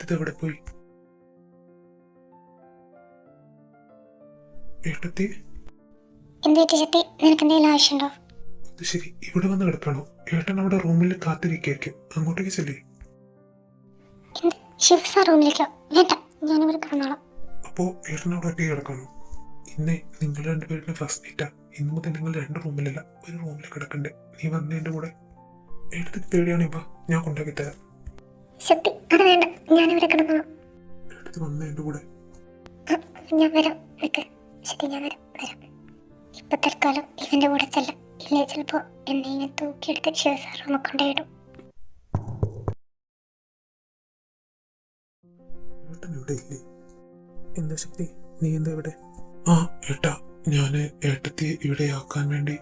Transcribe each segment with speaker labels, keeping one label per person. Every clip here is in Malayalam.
Speaker 1: ഏട്ടത്തി എവിടെ പോയി? ഏട്ടത്തി അത് ശരി, ഇവിടെ വന്ന് കിടക്കാണോ? ഏട്ടൻ അവിടെ റൂമിൽ കാത്തിരിക്കും, അങ്ങോട്ടേക്ക് ചെല്ലേ. അപ്പോ ഏട്ടൻ അവിടെ ഒറ്റ കിടക്കാണോ? ഇന്നേ നിങ്ങൾ രണ്ടുപേരുടെ ഫസ്റ്റ് നൈറ്റാ. ഇന്ന് മുതൽ നിങ്ങൾ 2 റൂമിലല്ല, ഒരു റൂമിൽ കിടക്കണ്ടേ. നീ വന്ന എന്റെ കൂടെ. ഏട്ടത്തിക്ക് പേടിയാണ്, ഇപ്പൊ ഞാൻ കൊണ്ടാക്കി തരാം. ഏട്ടത്തി വന്ന എന്റെ കൂടെ.
Speaker 2: ഇപ്പൊ തൽക്കാലം ഇവന്റെ കൂടെ ചെല്ലാം. ഇല്ലേ ചിലപ്പോ എന്നെ ഇങ്ങനെ തൂക്കിയെടുത്ത് ശിവസാർ റൂമിൽ കൊണ്ടുപോയിടും.
Speaker 1: ഏട്ടൻ ഇവിടെ ഇല്ലേ? എന്താ ശക്തി, നീ എന്താ ഇവിടെ? ആ ഏട്ടാ, ഞാന് ഏട്ടത്തിയെ ഇവിടെ ആക്കാൻ വേണ്ടി.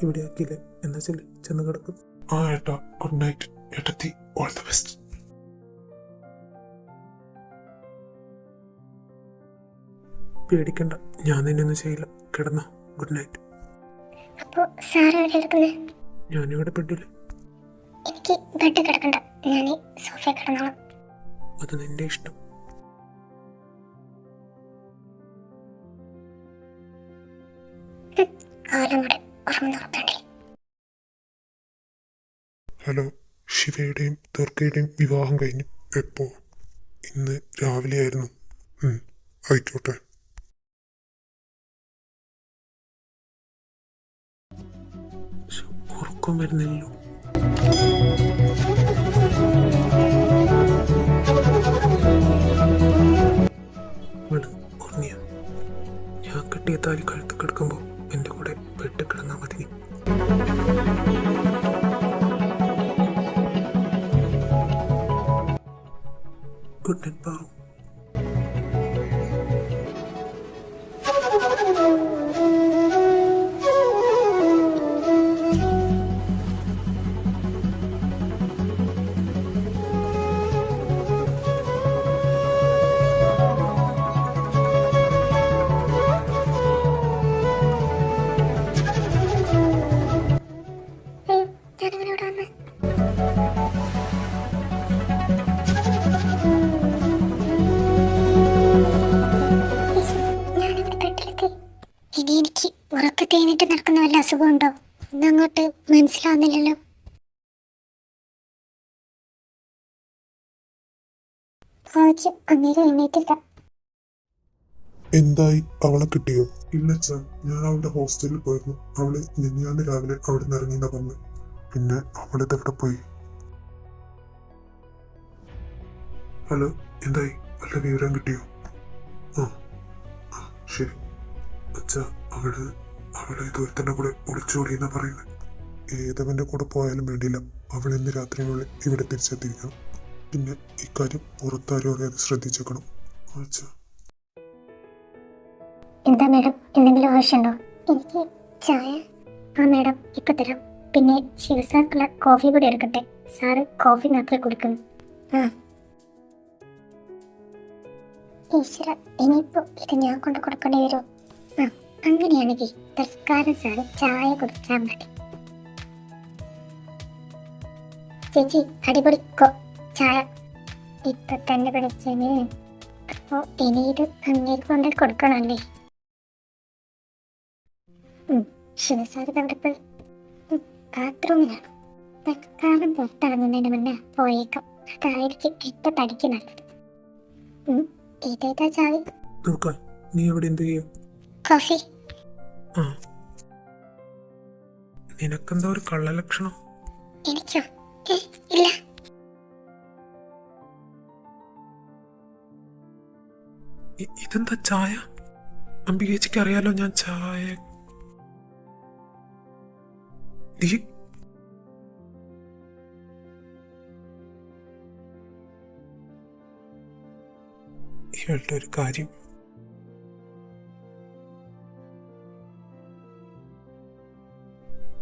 Speaker 1: ഇവിടെ ആക്കിയില്ലേ? എന്താ ചെല്ല്, ചെന്ന് കിടക്കും. ആ ഏട്ടാ, ഗുഡ് നൈറ്റ്. ഏട്ടത്തി, ഓൾ ദ ബെസ്റ്റ്. പേടിക്കണ്ട, ഞാൻ നിന്നൊന്നും ചെയ്യില്ല. കിടന്നോ, ഗുഡ് നൈറ്റ്.
Speaker 2: അപ്പോ സാർ എവിടെ എടുക്കുന്നേ?
Speaker 1: ഞാനിവിടെ ബെഡില്.
Speaker 2: എനിക്ക് ബെഡ് കിടക്കണ്ട, ഞാൻ സോഫയിൽ കിടന്നോളാം.
Speaker 1: അത് നിന്റെ ഇഷ്ടം. ഹലോ, ശിവയുടെയും ദുർഗയുടെയും വിവാഹം കഴിഞ്ഞു. എപ്പോ? ഇന്ന് രാവിലെ ആയിരുന്നു. ആയിക്കോട്ടെ. ഉറക്കം വരുന്നില്ലല്ലോ. ഉറങ്ങിയ ഞാൻ കെട്ടിയ താലി കഴുത്ത് കിടക്കുമ്പോ എന്റെ കൂടെ ബെഡ് കിടന്നാ മതി. Good night Paru.
Speaker 2: ഇനി എനിക്ക് ഉറപ്പ് തേഞ്ഞിട്ട് നടക്കുന്ന വല്ല അസുഖമുണ്ടോ? ഇന്നങ്ങോട്ട് മനസ്സിലാവുന്നില്ലല്ലോ. അന്നേരം എണ്ണീറ്റില്ല.
Speaker 1: എന്തായി, അവളെ കിട്ടിയോ? ഇല്ലച്ചാ, ഞാൻ അവളുടെ ഹോസ്റ്റലിൽ പോയിരുന്നു. അവള് മിനിഞ്ഞാന്ന് രാവിലെ അവിടെ നിന്ന് ഇറങ്ങിയെന്നാ പറഞ്ഞു. പിന്നെ അവളിതെവിടെ പോയി? ഹലോ, എന്തായി, വല്ല വിവരം കിട്ടിയോ? ആ ശരി. അച്ഛാ, അവളെ ദൂരത്തിന്റെ കൂടെ ഒളിച്ചോടിയെന്നാ പറയുന്നത്. ഏതവന്റെ കൂടെ പോയാലും വേണ്ടിയില്ല, അവൾ ഇന്ന് രാത്രിയുള്ളിൽ ഇവിടെ തിരിച്ചെത്തിയിരിക്കണം. പിന്നെ ഇക്കാര്യം പുറത്താരും അറിയാതെ ശ്രദ്ധിച്ചേക്കണം. അച്ഛാ.
Speaker 2: എന്താ മാഡം, എന്തെങ്കിലും ആവശ്യമുണ്ടോ? എനിക്ക് ചായ. ആ മാഡം, ഇപ്പൊ തരാം. പിന്നെ ശിവസാർക്കുള്ള കോഫി കൂടി എടുക്കട്ടെ. സാറ് കോഫി മാത്രമേ കുടിക്കുന്നു. ഈശ്വര, ഇനിയിപ്പോ ഇത് ഞാൻ കൊണ്ട് കൊടുക്കേണ്ടി വരുമോ? അങ്ങനെയാണെങ്കിൽ തൽക്കാലം സാറ് ചായ കുടിച്ചാൽ മതി. ചേച്ചി, അടിപൊളി ചായ ഇപ്പൊ തന്നെ പിടിച്ചേന്. അപ്പോ ഇനി ഇത് അങ്ങേക്ക് കൊണ്ട് കൊടുക്കണല്ലേ? ശിവസാർ അവിടെ പോയി ബാത്റൂമിലാണ്. തൽക്കാലം പുറത്തിറങ്ങുന്നതിന് മുന്നേ പോയേക്കാം. അതായിരിക്കും ഇപ്പൊ തടിക്ക് നല്ലത്. ഇതേതാ ചായ?
Speaker 1: നീ എവിടെ എന്ത് ചെയ്യാ?
Speaker 2: കോഫി.
Speaker 1: നിനക്കെന്താ ഒരു കള്ളലക്ഷണം?
Speaker 2: എനിക്കോ? ഇല്ല.
Speaker 1: ഇതെന്താ ചായ? അംബികേച്ചിക്ക് അറിയാലോ ഞാൻ ചായ. ഇവളുടെ ഒരു കാര്യം.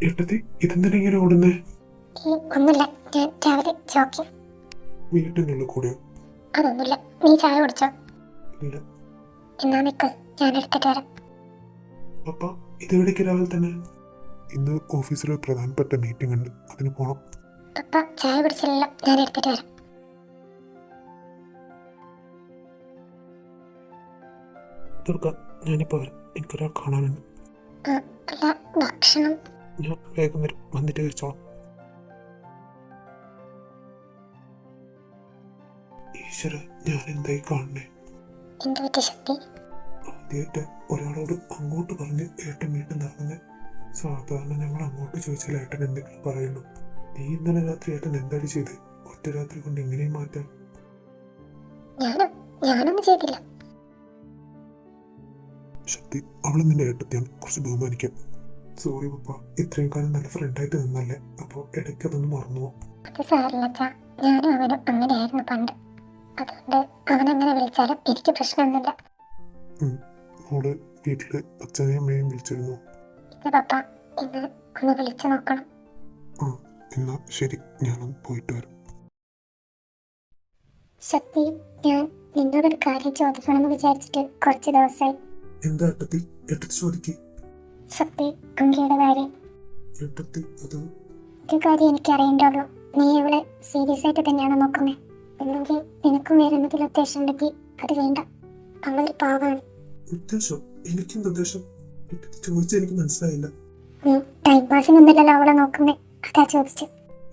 Speaker 1: ഏട്ടത്തി, ഇതെന്തിനാ ഇങ്ങനെ ഓടുന്നേ?
Speaker 2: ഒന്നുമില്ല, ഞാൻ രാവിലെ ജോക്കിങ്.
Speaker 1: വീട്ടിനുള്ള കൂടെയോ?
Speaker 2: അതൊന്നുമില്ല. നീ ചായ കുടിച്ചോ?
Speaker 1: ഇല്ല.
Speaker 2: എന്നാ നിക്ക്, ഞാൻ എടുത്തിട്ട് വരാം.
Speaker 1: പപ്പ, ഇതെവിടേക്ക് രാവിലെ തന്നെ? ഇന്ന് ഓഫീസിൽ ഒരു പ്രധാനപ്പെട്ട മീറ്റിംഗ് ഉണ്ട്, അതിന് പോണം.
Speaker 2: പപ്പ ചായ കുടിച്ചില്ലല്ലോ, ഞാൻ എടുത്തിട്ട് വരാം.
Speaker 1: ദുർഗ, ഞാനിപ്പോൾ വരാം. എനിക്കൊരാൾ കാണാനുണ്ട്.
Speaker 2: അല്ല, ഭക്ഷണം
Speaker 1: ഞാൻ വേഗം വരും. വന്നിട്ട് കഴിച്ചോളാം. ഈശ്വര, ഞാൻ എന്തായി കാണണേ?
Speaker 2: എന്ത് പറ്റി ശക്തി?
Speaker 1: ആദ്യമായിട്ട് ഒരാളോട് അങ്ങോട്ട് പറഞ്ഞ് ഏട്ടൻ വീട്ടിൽ നടന്നത്. സാധാരണ ഞങ്ങൾ അങ്ങോട്ട് ചോദിച്ചാൽ ഏട്ടൻ എന്തെങ്കിലും പറയുള്ളൂ. നീ ഇന്നലെ രാത്രി ഏട്ടൻ എന്താടി ചെയ്ത്? ഒറ്റ രാത്രി കൊണ്ട് എങ്ങനെയും മാറ്റാം?
Speaker 2: ഞാനൊന്നും ചെയ്തില്ല.
Speaker 1: ശക്തി, അവള് നിന്റെ ഏട്ടത്തെയാണ്. കുറച്ച് ബഹുമാനിക്കാം. സോറി പപ്പ, ഇത്രയും കാലം നല്ല ഫ്രണ്ടായിട്ട് നിന്നല്ലേ, അപ്പോൾ ഇടയ്ക്ക് അതൊന്ന് മറന്നു.
Speaker 2: അത് സാരില്ല അച്ഛാ, ഞാനും അവനും അങ്ങനെയായിരുന്നു പണ്ട്. അതുകൊണ്ട് അവനെങ്ങനെ വിളിച്ചാലും എനിക്ക് പ്രശ്നമൊന്നുമില്ല.
Speaker 1: മോള് വീട്ടില് അച്ഛനെയും അമ്മയെയും വിളിച്ചിരുന്നു?
Speaker 2: ഇല്ല പപ്പ, ഇന്ന് ഒന്ന് വിളിച്ചു നോക്കണം.
Speaker 1: ആ, എന്നാ ശരി, ഞാനൊന്ന് പോയിട്ട് വരാം.
Speaker 2: ശക്തി, ഞാൻ നിന്നോടൊരു കാര്യം ചോദിക്കണമെന്ന് വിചാരിച്ചിട്ട് കുറച്ച് ദിവസമായി.
Speaker 1: എന്താ ഏട്ടത്തി? ഏട്ടത്തി ചോദിക്ക്.
Speaker 2: ശക്തി, അങ്കിയുടെ കാര്യം.
Speaker 1: ഏട്ടത്തി, അത്
Speaker 2: ഒരു കാര്യം എനിക്കറിയണ്ടുള്ളൂ. നീ ഇവിടെ സീരിയസ് ആയിട്ട് തന്നെയാണ് നോക്കുന്നത്? അല്ലെങ്കിൽ നിനക്കും വേറെ എന്തെങ്കിലും ഉദ്ദേശം ഉണ്ടെങ്കിൽ അത് വേണ്ട. അവളൊരു പാവാണ്.
Speaker 1: ഉദ്ദേശം? എനിക്കെന്ത് ഉദ്ദേശം? ഏട്ടത്തി ചോദിച്ചാൽ എനിക്ക് മനസ്സിലായില്ല.
Speaker 2: നീ ടൈം പാസിനൊന്നുമല്ലല്ലോ അവളെ നോക്കുന്നേ, അതാ ചോദിച്ചു.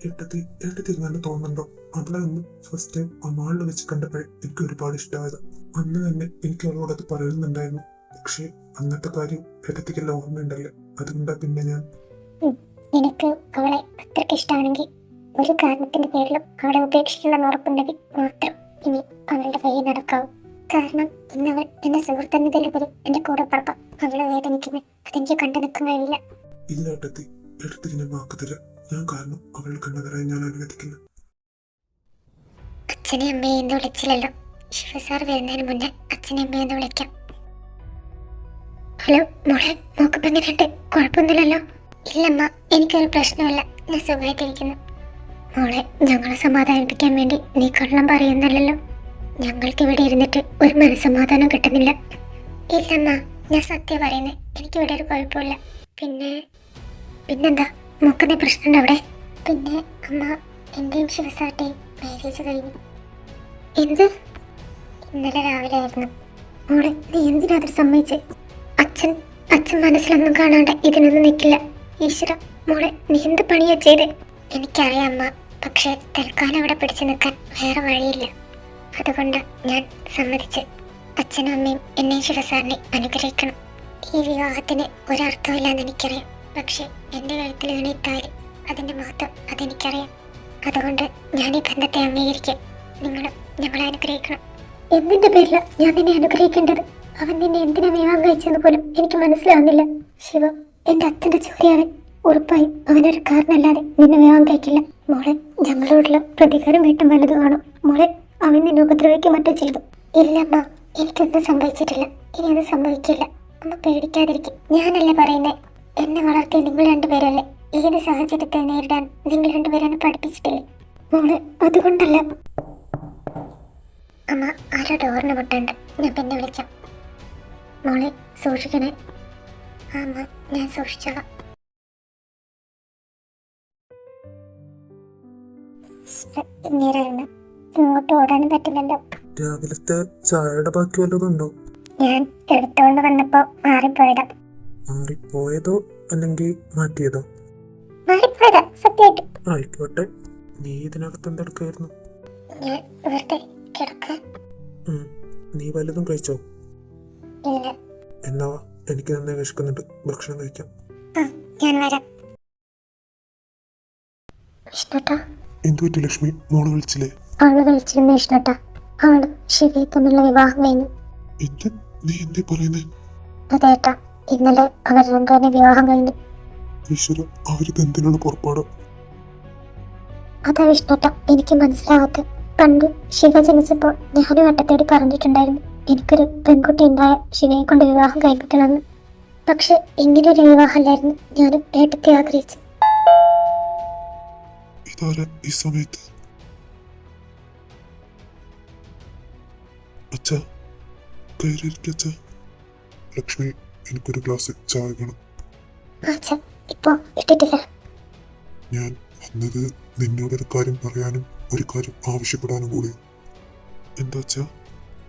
Speaker 1: ഏട്ടത്തി നല്ല തോന്നുന്നുണ്ടോ? അവളെ ഒന്ന് ഫസ്റ്റ് ടൈം അമ്മാളിൽ വെച്ച് കണ്ടപ്പോഴേ എനിക്ക് ഒരുപാട് ഇഷ്ടമായത്. അന്ന് തന്നെ എനിക്ക് അവളോട് അത് പറയുന്നുണ്ടായിരുന്നു. പക്ഷേ അന്നത്തെ കാര്യം ഏട്ടത്തിക്കെല്ലാം ഓർമ്മയുണ്ടല്ലേ, അതുകൊണ്ടാ പിന്നെ ഞാൻ.
Speaker 2: നിനക്ക് അവളെ അത്രയ്ക്ക് ഇഷ്ടമാണെങ്കിൽ ഒരു കാരണത്തിന്റെ പേരിലും അവളെ ഉപേക്ഷിക്കണമെന്ന് ഉറപ്പുണ്ടെങ്കിൽ മാത്രം ഇനി അവളുടെ വഴി നടക്കാവും. കാരണം ഇന്നവൾ എന്റെ സുഹൃത്തെന്നതിലുപരി എന്റെ കൂടെ പറപ്പ. അവളെ വേദനിക്കുന്നത് അതെനിക്ക് കണ്ടു നിൽക്കാൻ കഴിയില്ല.
Speaker 1: ഇല്ല ഏട്ടത്തിക്ക് ഞാൻ വാക്ക് തരാം. ഞാൻ കാരണം അവൾ കണ്ടതരായി ഞാൻ അനുവദിക്കില്ല.
Speaker 2: അച്ഛനെ അമ്മയെ എന്ന് വിളിച്ചില്ലല്ലോ. ശിവസാർ വരുന്നതിന് മുന്നേ അച്ഛനെ അമ്മയെ എന്ന് വിളിക്കാം. ഹലോ മോളെ, നോക്കുമ്പോ എങ്ങനെയുണ്ട്? കുഴപ്പമൊന്നുമില്ലല്ലോ? ഇല്ലമ്മ, എനിക്കൊരു പ്രശ്നമില്ല, ഞാൻ സുഖമായിട്ടിരിക്കുന്നു. മോളെ, ഞങ്ങളെ സമാധാനിപ്പിക്കാൻ വേണ്ടി നീ കള്ളം പറയുന്നല്ലോ. ഞങ്ങൾക്ക് ഇവിടെ ഇരുന്നിട്ട് ഒരു മനസ്സമാധാനം കിട്ടുന്നില്ല. ഇല്ലമ്മ, ഞാൻ സത്യം പറയുന്നത്. എനിക്കിവിടെ ഒരു കുഴപ്പമില്ല. പിന്നെന്താ നോക്കുന്ന പ്രശ്നമുണ്ട് അവിടെ? പിന്നെ അമ്മ, എന്റെയും ശിവസാട്ടയും മാരേജ് കഴിഞ്ഞു. എന്ത്? ഇന്നലെ രാവിലെ ആയിരുന്നു. മോളെ, നീ എന്തിനാ അതിൽ സമ്മതിച്ചേ? അച്ഛൻ മനസ്സിലൊന്നും കാണാണ്ട് ഇതിനൊന്നും നിൽക്കില്ല. ഈശ്വര, മോളെ, നീ എന്ത് പണിയാ ചെയ്തേ? എനിക്കറിയാം അമ്മ, പക്ഷെ തൽക്കാലം അവിടെ പിടിച്ചു നിൽക്കാൻ വേറെ വഴിയില്ല. അതുകൊണ്ട് ഞാൻ സമ്മതിച്ച്. അച്ഛനും അമ്മയും എന്നെയും ശിവസാറിനെയും അനുഗ്രഹിക്കണം. ഈ വിവാഹത്തിന് ഒരർത്ഥമില്ലെന്ന് എനിക്കറിയാം. പക്ഷെ എൻ്റെ കഴുത്തിൽ വീണ ഈ താലി, അതിൻ്റെ മഹത്വം അതെനിക്കറിയാം. അതുകൊണ്ട് ഞാൻ ഈ ബന്ധത്തെ അംഗീകരിക്കും. നിങ്ങളും ഞങ്ങളെ അനുഗ്രഹിക്കണം. എന്തിൻ്റെ പേരില ഞാൻ നിന്നെ അനുഗ്രഹിക്കേണ്ടത്? അവൻ നിന്നെ എന്തിനാ വിവാഹം കഴിച്ചെന്ന് പോലും എനിക്ക് മനസ്സിലാവുന്നില്ല. ശിവ, എൻ്റെ അച്ഛൻ്റെ ചോദ്യം. ഉറപ്പായും അവനൊരു കാരണമല്ലാതെ നിന്നെ വിവാഹം കഴിക്കില്ല. മോളെ, ഞങ്ങളോടുള്ള പ്രതികാരം വീട്ടും വലുതുമാണോ? മോളെ, അവൻ നിന്നെ ഉപദ്രവിക്കുക മറ്റോ ചെയ്തു? ഇല്ലമ്മ, എനിക്കൊന്നും സംഭവിച്ചിട്ടില്ല. ഇനി അത് സംഭവിക്കില്ല. അമ്മ പേടിക്കാതിരിക്കും. ഞാനല്ലേ പറയുന്നേ, എന്നെ വളർത്തിയ നിങ്ങൾ രണ്ടുപേരല്ലേ. ഏത് സാഹചര്യത്തെ നേരിടാൻ നിങ്ങൾ രണ്ടുപേരാണ് പഠിപ്പിച്ചിട്ടില്ലേ? മോളെ, അതുകൊണ്ടല്ല. അമ്മ, ആരോ ഡോറിന് മുട്ടുണ്ട്. ഞാൻ പിന്നെ വിളിക്കാം. മോളെ, സൂക്ഷിക്കണേ. അമ്മ, ഞാൻ സൂക്ഷിച്ചോളാം. ഇങ്ങനെയായിരുന്നു. ഇങ്ങോട്ട് ഓടാനും പറ്റില്ലല്ലോ.
Speaker 1: രാവിലത്തെ ചായയുടെ ബാക്കി വല്ലതും ഉണ്ടോ?
Speaker 2: ഞാൻ എടുത്തോണ്ട് വന്നപ്പോ മാറിപ്പോയതാ.
Speaker 1: മാറിപ്പോയതോ അല്ലെങ്കിൽ മാറ്റിയതോ?
Speaker 2: മാറിപ്പോയതാ, സത്യമായിട്ട്.
Speaker 1: ആയിക്കോട്ടെ. നീ ഇതിനകത്ത് എന്തെടുക്കായിരുന്നു?
Speaker 2: ഞാൻ വെറുതെ കിടക്കാൻ.
Speaker 1: നീ വല്ലതും കഴിച്ചോ?
Speaker 2: ഇല്ല.
Speaker 1: എന്നാ എനിക്ക് നന്നായി വിശക്കുന്നുണ്ട്, ഭക്ഷണം കഴിക്കാം.
Speaker 2: ഞാൻ വരാം. വിഷ്ണുട്ടാ.
Speaker 1: എന്തു പറ്റി ലക്ഷ്മി? മോള് വിളിച്ചില്ലേ?
Speaker 2: അവള് വിളിച്ചിരുന്നു വിഷ്ണുട്ടാ. അവളും ശിവയും തമ്മിലുള്ള വിവാഹം കഴിഞ്ഞു.
Speaker 1: എന്ത്? നീ എന്തേ പറയുന്നേ?
Speaker 2: അതേട്ടാ, ഇന്നലെ അവർ രണ്ടുപേരും വിവാഹം കഴിഞ്ഞു.
Speaker 1: ഈശ്വര, അവർക്ക് എന്തിനുള്ള പുറപ്പാടോ?
Speaker 2: അതാ വിഷ്ണുട്ടാ എനിക്ക് മനസ്സിലാവാത്ത. പണ്ട് ശിവ ജനിച്ചപ്പോൾ ഞാനും വട്ടത്തോടി പറഞ്ഞിട്ടുണ്ടായിരുന്നു എനിക്കൊരു പെൺകുട്ടി ഉണ്ടായ ശിവയെ കൊണ്ട് വിവാഹം കഴിപ്പിക്കണമെന്ന്. പക്ഷെ ഇങ്ങനൊരു വിവാഹമല്ലായിരുന്നു ഞാനും ഏട്ടത്തെ ആഗ്രഹിച്ചു.
Speaker 1: ഇതാരാ ഈ സമയത്ത്? അച്ഛാ, കയറിയിരിക്കച്ച. ലക്ഷ്മി, എനിക്കൊരു ഗ്ലാസ് ചായ വേണം.
Speaker 2: അച്ഛാ, ഇപ്പോ ഇട്ടിട്ടില്ല.
Speaker 1: ഞാൻ വന്നത് നിന്നോടൊരു കാര്യം പറയാനും ഒരു കാര്യം ആവശ്യപ്പെടാനും കൂടി. എന്താ വെച്ചാ,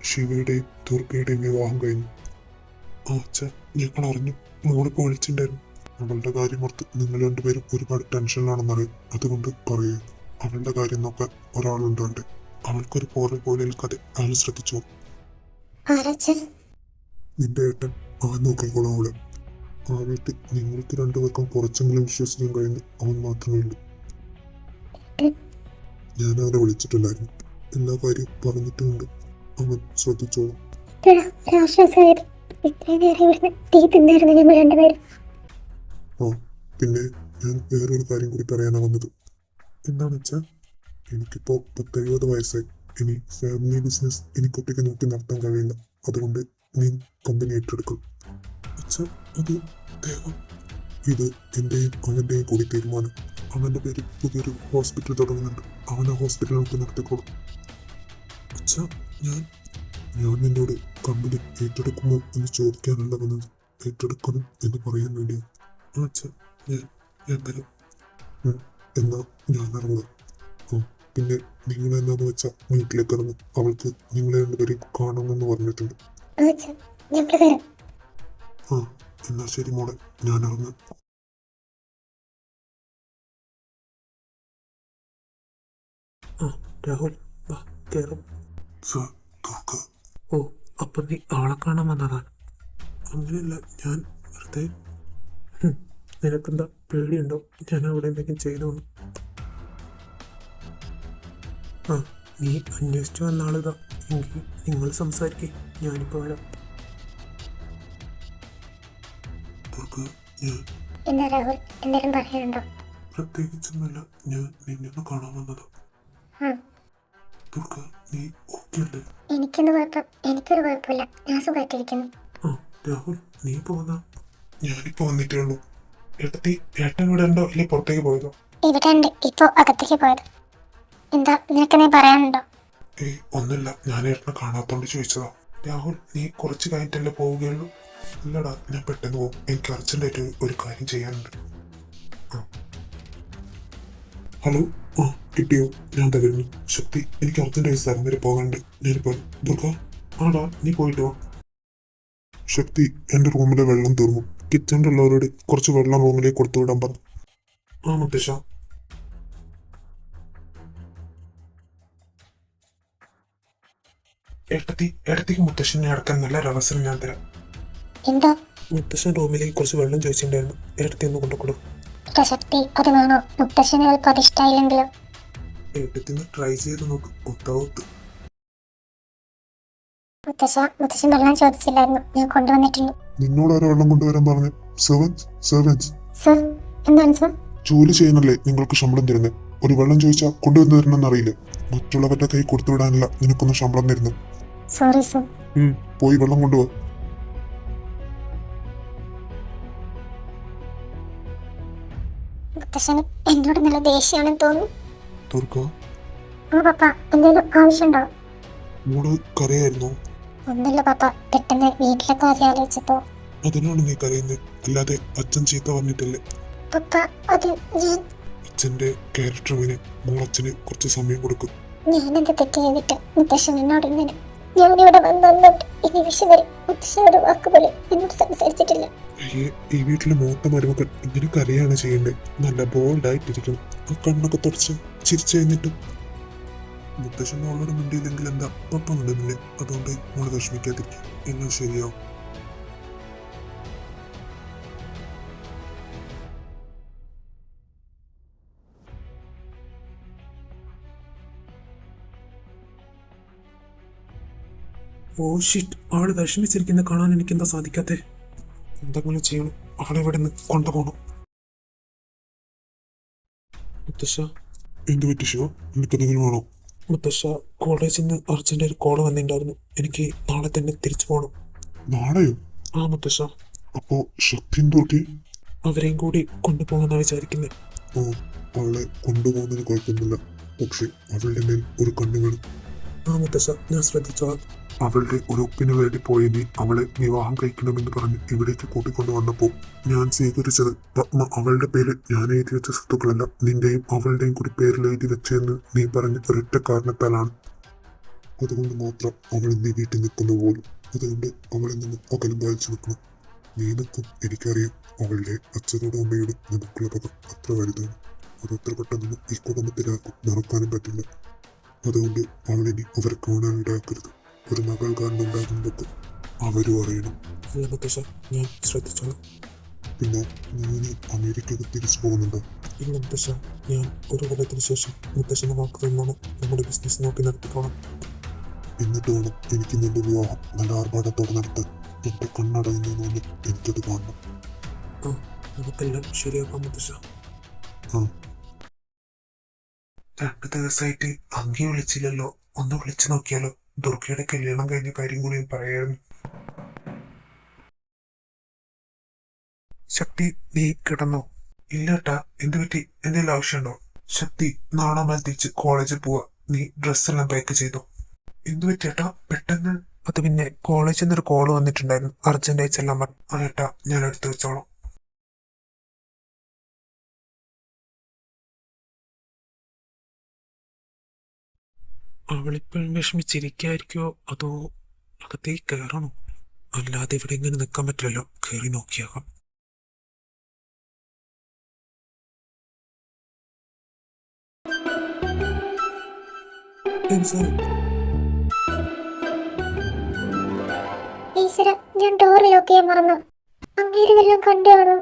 Speaker 1: ശിവയുടെയും ദുർഗയുടെയും വിവാഹം കഴിഞ്ഞു. ആ അച്ഛാ, ഞങ്ങൾ അറിഞ്ഞു. മോളിപ്പോൾ വിളിച്ചിട്ടുണ്ടായിരുന്നു. അവളുടെ കാര്യം ഓർത്ത് നിങ്ങൾ രണ്ടുപേരും ഒരുപാട് ടെൻഷനിലാണെന്നറിയാം. അതുകൊണ്ട് പറയൂ, അവളുടെ കാര്യം നോക്കാൻ ഒരാളുണ്ട് അവിടെ. അവൾക്കൊരു പോറൽ പോലെ നിൽക്കാതെ അയാൾ ശ്രദ്ധിച്ചു.
Speaker 2: ആരാച്ചൻ?
Speaker 1: നിന്റെ ഏട്ടൻ അവൻ നോക്കിക്കോളാം അവളെ. ആ വീട്ടിൽ നിങ്ങൾക്ക് രണ്ടുപേർക്കും കുറച്ചെങ്കിലും വിശ്വസിക്കാൻ കഴിയുന്ന അവൻ മാത്രമേ ഉള്ളൂ. ഞാൻ അവനെ വിളിച്ചിട്ടില്ലായിരുന്നു. എല്ലാ കാര്യവും പറഞ്ഞിട്ടുമുണ്ട്. അവൻ ശ്രദ്ധിച്ചോളാം.
Speaker 2: ഒരാശ്വാസമായത്. ഇത്രയും നേരം ഇവിടുന്ന് തീ തിന്നായിരുന്നു ഞങ്ങൾ രണ്ടുപേരും.
Speaker 1: ആ പിന്നെ ഞാൻ വേറൊരു കാര്യം കൂടി പറയാനാണ് വന്നത്. എന്താണെന്ന് വെച്ചാൽ എനിക്കിപ്പോൾ 70 വയസ്സായി. ഇനി ഫാമിലി ബിസിനസ് എനിക്കൊറ്റയ്ക്ക് നോക്കി നടത്താൻ കഴിയില്ല. അതുകൊണ്ട് നീ കമ്പനി ഏറ്റെടുക്കും. അച്ഛാ, അത് ദേവം. ഇത് എൻ്റെയും അവൻ്റെയും കൂടി തീരുമാനം. അവൻ്റെ പേരിൽ പുതിയൊരു ഹോസ്പിറ്റൽ തുടങ്ങുന്നുണ്ട്. അവൻ ആ ഹോസ്പിറ്റൽ നമുക്ക് നടത്തിക്കോളും. അച്ഛാ, ഞാൻ നിന്നോട് കമ്പനി ഏറ്റെടുക്കുമോ എന്ന് ചോദിക്കാനല്ല വന്നത്. ഏറ്റെടുക്കണം എന്ന് പറയാൻ വേണ്ടിയാണ്. അച്ഛാ, ഞാൻ വരും. എന്നാ ഞാൻ ഇറങ്ങാം. പിന്നെ നിങ്ങൾ എന്താന്ന് വെച്ചാൽ വീട്ടിലേക്ക് ഇറങ്ങും. അവൾക്ക് നിങ്ങളെ രണ്ടുപേരെയും കാണണമെന്ന് പറഞ്ഞിട്ടുണ്ട്. ആ എന്നാ ശരി മോളെ, ഞാൻ ഇറങ്ങാം. രാഹുൽ വാ കയറും. സാർ തുറക്ക. ഓ, അപ്പൊ നീ ആളെ കാണാൻ വന്നതാണ്? അങ്ങനെയല്ല, ഞാൻ വെറുതെ. നിനക്കെന്താ പേടിയുണ്ടോ ഞാൻ അവിടെ എന്തെങ്കിലും ചെയ്തോന്നു? ആ, നീ അന്വേഷിച്ചു വന്ന ആളിതാ. എങ്കിൽ നിങ്ങൾ സംസാരിക്കേ, ഞാനിപ്പോ വരാം.
Speaker 2: എന്താ രാഹുൽ, എന്തെങ്കിലും പറയാനുണ്ടോ?
Speaker 1: പ്രത്യേകിച്ചൊന്നുമില്ല, ഞാൻ നിന്നെ ഒന്ന് കാണാൻ വന്നത്. നീ ഓക്കെ അല്ലേ?
Speaker 2: എനിക്കൊരു കുഴപ്പമില്ല, ഞാൻ സുഖമായിട്ടിരിക്കുന്നു.
Speaker 1: ആ രാഹുൽ, നീ പോന്നാ? ഞാനിപ്പോ വന്നിട്ടേ ഉള്ളൂ. ഏട്ടൻ ഇവിടെ ഉണ്ടോ ഇല്ലേ പുറത്തേക്ക് പോയതോ?
Speaker 2: ഇവിടെ ഉണ്ട്, ഇപ്പൊ അകത്തേക്ക് പോയത്. എന്താ നിനക്ക് നീ പറയാനുണ്ടോ?
Speaker 1: ഏയ് ഒന്നുമില്ല, ഞാൻ ഏട്ടനെ കാണാത്തോണ്ട് ചോദിച്ചതാ. രാഹുൽ, നീ കുറച്ച് കഴിഞ്ഞിട്ടല്ലേ പോവുകയുള്ളൂ? ഇല്ലടാ, ഞാൻ പെട്ടെന്ന് പോകും. എനിക്ക് അർജന്റായിട്ട് ഒരു കാര്യം ചെയ്യാനുണ്ട്. ഹലോ, ആ കിട്ടിയോ? ഞാൻ തരുന്നു. ശക്തി, എനിക്ക് അർജന്റായി സ്ഥലം വരെ പോകാനുണ്ട്. ഞാനിപ്പോ. ദുർഗ, ആടാ നീ പോയിട്ട് വാ. ശക്തി, എന്റെ റൂമിലെ വെള്ളം തീർന്നു. കിച്ചണിലുള്ളവരോട് കുറച്ച് വെള്ളം റൂമിലേക്ക് കൊടുത്തു വിടാൻ പറഞ്ഞു. ആ മുത്തശ്ശ. ഏട്ടത്തിക്ക് മുത്തശ്ശനെ അടക്കാൻ നല്ലൊരു അവസരം ഞാൻ തരാം.
Speaker 2: എന്താ?
Speaker 1: മുത്തശ്ശൻ റൂമിലേക്ക് കുറച്ച് വെള്ളം ചോദിച്ചിട്ടുണ്ടായിരുന്നു. ഏട്ടത്തി ഒന്ന് കൊണ്ടുകൊടു.
Speaker 2: ശക്തി, അത് വേണോ? മുത്തശ്ശന് ചിലപ്പോൾ അത് ഇഷ്ടമായില്ലെങ്കിലോ?
Speaker 1: ഏട്ടത്തിന്ന് ട്രൈ ചെയ്ത് നോക്ക്. ഒത്താവത്ത്.
Speaker 2: മുത്തശ്ശൻ വെള്ളം ചോദിച്ചില്ലായിരുന്നു, ഞാൻ കൊണ്ടുവന്നിട്ടുണ്ട്.
Speaker 1: നിന്നോട് ആരോ വെള്ളം കൊണ്ടുവരാൻ പറഞ്ഞു? സെർവൻസ്.
Speaker 2: സർ, എന്താണ് സർ?
Speaker 1: ജോലി ചെയ്യുന്നല്ലേ നിങ്ങൾക്ക് ശമ്പളം തരുന്നത്? ഒരു വെള്ളം ചോദിച്ചാൽ കൊണ്ടുവന്നു തരണമെന്ന് അറിയില്ല. മറ്റുള്ളവരുടെ കൈ കൊടുത്തു വിടാനല്ല നിനക്കൊന്നും ശമ്പളം തരുന്നത്.
Speaker 2: Sorry sir.
Speaker 1: പോയി വെള്ളം കൊണ്ടുപോ.
Speaker 2: മുത്തശ്ശന് എന്നോട് നല്ല ദേഷ്യമാണെന്ന് തോന്നുന്നു.
Speaker 1: തുർക്ക,
Speaker 2: പപ്പ, എന്തെങ്കിലും ആവശ്യമുണ്ടോ?
Speaker 1: മോള് കരയായിരുന്നോ?
Speaker 2: ഒന്നുമില്ല പപ്പ, പെട്ടെന്ന് വീട്ടിലെ കാര്യം ആലോചിച്ചപ്പോ.
Speaker 1: അതിനാണ് നീ കരയുന്നത്, അല്ലാതെ അച്ഛൻ ചീത്ത പറഞ്ഞിട്ടല്ലേ?
Speaker 2: പപ്പ, അത് ഞാൻ.
Speaker 1: അച്ഛന്റെ ക്യാരക്ടറിന് മോളച്ഛന് കുറച്ച് സമയം കൊടുക്കും.
Speaker 2: ഞാനെന്ത് തെറ്റ് ചെയ്തിട്ട് മുത്തശ്ശൻ എന്നോട് ഇങ്ങനെ? ഞാനിവിടെ വന്നിട്ട് ഈ നിമിഷം വരെ മുത്തശ്ശൻ ഒരു വാക്ക് പോലെ എന്നോട് സംസാരിച്ചിട്ടില്ല.
Speaker 1: ഈ വീട്ടിലെ മൂത്ത മരുമക്കൾ ഇങ്ങനെ കരയാണ് ചെയ്യേണ്ടത്. നല്ല ബോൾഡായിട്ടിരിക്കണം. ആ കണ്ണൊക്കെ തുടച്ച് ചിരിച്ചു കഴിഞ്ഞിട്ടും. മുത്തശ്ശൻ മോളോട് മിണ്ടിയില്ലെങ്കിൽ എന്താ, പപ്പ മിണ്ടുന്നില്ലേ? അതുകൊണ്ട് മോള് വിഷമിക്കാതിരിക്കും, എല്ലാം ശരിയാവും. ഓ ഷിറ്റ്, ആള് വിഷമിച്ചിരിക്കുന്ന കാണാൻ എനിക്ക് എന്താ സാധിക്കാത്തെ? എന്തെങ്കിലും ചെയ്യണം, ആളെ ഇവിടെ നിന്ന് കൊണ്ടുപോകണം. മുത്തശ്ശ. എന്ത് പറ്റിഷോ? എനിക്കെന്തെങ്കിലും വേണോ? മുത്തശ്ശ, കോളേജിൽ നിന്ന് അർജന്റ് ഒരു കോള് വന്നിട്ടുണ്ടായിരുന്നു. എനിക്ക് നാളെ തന്നെ തിരിച്ചു പോകണം. നാളെയോ? ആ മുത്തശ്ശ. അപ്പോ ശക്തി തോറ്റി അവരെയും കൂടി കൊണ്ടുപോകാന്നാ വിചാരിക്കുന്നത്. ഓ, അവളെ കൊണ്ടുപോകുന്നതിന് കുഴപ്പമൊന്നുമില്ല, പക്ഷെ അവളുടെ മേൽ ഒരു കണ്ണു വേണം. ആ മുത്തശ്ശ, ഞാൻ ശ്രദ്ധിച്ചോളാം. അവളുടെ ഒരു ഒപ്പിന് വേണ്ടി പോയി നീ അവളെ വിവാഹം കഴിക്കണമെന്ന് പറഞ്ഞ് ഇവിടേക്ക് കൂട്ടിക്കൊണ്ടു വന്നപ്പോൾ ഞാൻ സ്വീകരിച്ചത് പത്മ അവളുടെ പേരിൽ ഞാൻ എഴുതി വെച്ച സ്വത്തുക്കളല്ല, നിന്റെയും അവളുടെയും കൂടി പേരിൽ എഴുതി വെച്ചെന്ന് നീ പറഞ്ഞ ഒരൊറ്റ കാരണത്താലാണ്. അതുകൊണ്ട് മാത്രം അവൾ നീ വീട്ടിൽ നിൽക്കുന്നു പോലും.
Speaker 3: അതുകൊണ്ട് അവളിൽ നിന്ന് അകലം പാലിച്ചു നിൽക്കണം. നീ നിൽക്കും, എനിക്കറിയാം. അവളുടെ അച്ഛനോടും അമ്മയോടും നമുക്കുള്ള പക അത്ര വലുതാണ്. അതത്ര പെട്ടെന്ന് ഈ കുടുംബത്തിലാർക്കും മറക്കാനും പറ്റില്ല. അതുകൊണ്ട് അവളിനി അവരെ കാണാൻ ഇടയാക്കരുത്. ഒരു മകൾ കാണുന്നുണ്ടാകുന്നതൊക്കെ അവരും അറിയണം.
Speaker 1: അല്ല മുത്തശ്ശ, ഞാൻ ശ്രദ്ധിച്ചോളാം.
Speaker 3: പിന്നെ നീ ഇനി അമേരിക്കക്ക് തിരിച്ചു പോകുന്നുണ്ടോ?
Speaker 1: ഇല്ല മുത്തശ്ശ, ഞാൻ ഒരു കൊല്ലത്തിന് ശേഷം മുത്തശ്ശനെ വാക്ക് തന്നാണ് നമ്മുടെ ബിസിനസ് നോക്കി നടത്തിക്കോളാം.
Speaker 3: എന്നിട്ട് വേണം എനിക്ക് നിന്റെ വിവാഹം നല്ല ആർഭാടത്തോടെ നടത്താൻ. എന്റെ കണ്ണടയുന്നതിന് മുന്നിൽ എനിക്കത് കാണണം.
Speaker 1: ആ, നമുക്കെല്ലാം ശരിയാക്കാം മുത്തശ്ശ.
Speaker 3: ആ,
Speaker 1: 2 ദിവസമായിട്ട് അങ്ങേ വിളിച്ചില്ലല്ലോ. ഒന്ന് വിളിച്ചു നോക്കിയാലോ? ദുർഗയുടെ കല്യാണം കഴിഞ്ഞ കാര്യം കൂടി പറയായിരുന്നു. ശക്തി, നീ കിടന്നോ? ഇല്ലേട്ടാ, എന്ത് പറ്റി? എന്തെങ്കിലും ആവശ്യമുണ്ടോ? ശക്തി, നാളെ മുതൽ തിരിച്ച് കോളേജിൽ പോവാ. നീ ഡ്രസ്സെല്ലാം പാക്ക് ചെയ്തോ? എന്തു പറ്റിയേട്ടാ പെട്ടെന്ന്? അത് പിന്നെ കോളേജിൽ നിന്നൊരു കോള് വന്നിട്ടുണ്ടായിരുന്നു. അർജന്റ് അയച്ചെല്ലാം പറഞ്ഞു. ആ ഏട്ടാ, ഞാൻ എടുത്തു വെച്ചോളാം. അവളിപ്പോഴും വിഷമിച്ചിരിക്കായിരിക്കോ അതോ അകത്തേക്ക് കയറണോ? അല്ലാതെ ഇവിടെ ഇങ്ങനെ നിൽക്കാൻ പറ്റില്ലല്ലോ. കയറി നോക്കിയാകാം.
Speaker 2: ഈശ്വര, ഞാൻ ഡോർ ലോക്ക് ചെയ്യാൻ മറന്നു. അങ്ങേര് വല്ലതും കണ്ടാണോ?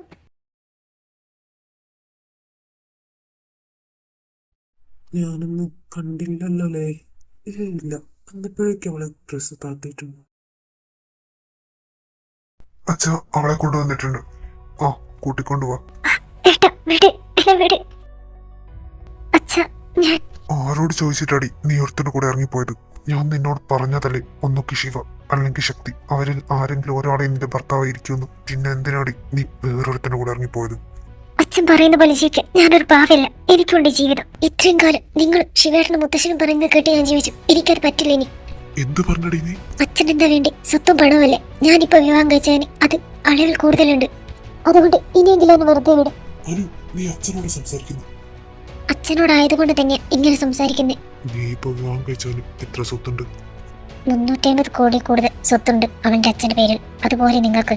Speaker 1: ഞാനൊന്നും കണ്ടില്ലല്ലോ അല്ലേ? ഇല്ല, അന്നപ്പോഴേക്കും അവളെ ഡ്രസ്സ് താത്തിയിട്ടുണ്ട്.
Speaker 3: അച്ഛാ, അവളെ കൊണ്ടുവന്നിട്ടുണ്ട്. ആ, കൂട്ടിക്കൊണ്ടുപോവാ.
Speaker 2: ഏട്ടാ, വിട്, എന്നെ വിട്. അച്ഛാ, ഞാൻ
Speaker 3: ആരോട് ചോദിച്ചിട്ടടി നീ ഒരുത്തന്റെ കൂടെ ഇറങ്ങിപ്പോയത്? ഞാൻ നിന്നോട് പറഞ്ഞതല്ലേ, ഒന്നൊക്കെ ശിവ അല്ലെങ്കിൽ ശക്തി, അവരിൽ ആരെങ്കിലും ഒരാളെ നിന്റെ ഭർത്താവായിരിക്കുമെന്ന്. പിന്നെ എന്തിനാടി നീ വേറൊരുത്തന്റെ കൂടെ ഇറങ്ങിപ്പോയത്?
Speaker 2: അച്ഛൻ പറയുന്ന പോലെ ജീവിക്കാൻ ഞാനൊരു പാവല്ല. എനിക്കുണ്ട് ജീവിതം. ഇത്രയും കാലം നിങ്ങൾ ശിവേട്ടനും മുത്തശ്ശനും പറയുന്നത് കേട്ട് ഞാൻ ജീവിച്ചു. എനിക്കത് പറ്റില്ല ഇനി.
Speaker 3: എന്ത് പറഞ്ഞടി നീ?
Speaker 2: അച്ഛൻ എന്താ വേണ്ടി? സ്വത്തും പണവുമല്ലേ. ഞാനിപ്പോ വിവാഹം കഴിച്ചതിന് അത് അളവിൽ കൂടുതലുണ്ട്. അതുകൊണ്ട് ഇനിയെങ്കിലും ഒന്ന് വെറുതെ വിടും.
Speaker 3: അനു, നീ അച്ഛനോട് സംസാരിക്കുന്നു.
Speaker 2: അച്ഛനോടായതുകൊണ്ട് തന്നെ ഇങ്ങനെ സംസാരിക്കുന്നേ.
Speaker 3: നീ ഇപ്പൊ വിവാഹം കഴിച്ചാലും എത്ര സ്വത്തുണ്ട്?
Speaker 2: 350 കോടി കൂടുതൽ സ്വത്തുണ്ട് അവന്റെ അച്ഛന്റെ പേരിൽ. അതുപോലെ നിങ്ങൾക്ക്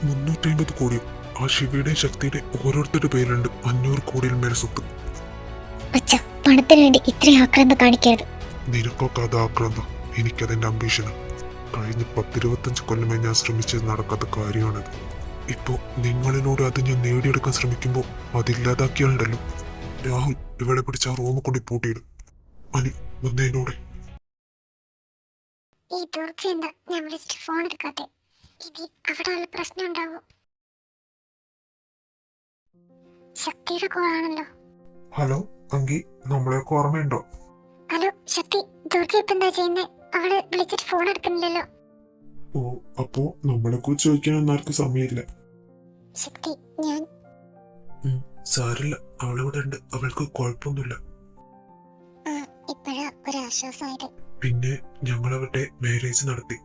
Speaker 3: 350 കോടിയോ? ആ ശിവയുടെയും ശക്തിയുടെ ഓരോരുത്തരുടെ പേരിലുണ്ട് 500 കോടിയിൽ മേലെ സ്വത്ത്.
Speaker 2: അച്ഛ, പണത്തിന് വേണ്ടി ഇത്രയും ആക്രാന്തം കാണിക്കരുത്.
Speaker 3: നിനക്കൊക്കെ അത് ആക്രാന്തം, എനിക്കതെന്റെ അംബീഷനാണ്. കഴിഞ്ഞ 10-25 കൊല്ലമായി ഞാൻ ശ്രമിച്ചത് നടക്കാത്ത കാര്യമാണത്. ഇപ്പോ നിങ്ങളിലൂടെ അത് ഞാൻ നേടിയെടുക്കാൻ ശ്രമിക്കുമ്പോൾ അതില്ലാതാക്കിയാലുണ്ടല്ലോ, രാഹുൽ ഇവളെ പിടിച്ച് ആ റൂമ് കൊണ്ട് പൂട്ടിയിടും. അനി, വന്നതിനോടെ.
Speaker 2: ഈ ദുർഗ എന്താ ഞാൻ വിളിച്ചിട്ട് ഫോൺ എടുക്കാത്തെ? ഇനി അവിടെ വല്ല പ്രശ്നം ഉണ്ടാവോ? ശക്തിയുടെ കോളാണല്ലോ.
Speaker 1: ഹലോ അങ്കി, നമ്മളെയൊക്കെ ഓർമ്മയുണ്ടോ?
Speaker 2: ഹലോ ശക്തി, ദുർഗ ഇപ്പൊ എന്താ ചെയ്യുന്നേ? അവള് വിളിച്ചിട്ട് ഫോൺ എടുക്കുന്നില്ലല്ലോ.
Speaker 1: ഓ, അപ്പോ നമ്മളെ കുറിച്ച് ചോദിക്കാനൊന്നും ആർക്കും സമയമില്ല.
Speaker 2: ശക്തി, ഞാൻ
Speaker 1: സാരില്ല, അവളിവിടെ ഉണ്ട്. അവൾക്ക് കുഴപ്പമൊന്നുമില്ല.
Speaker 2: ഇപ്പോഴാ ഒരാശ്വാസമായത്.
Speaker 1: പിന്നെ ഞങ്ങളവരുടെ മാരേജ് നടത്തി.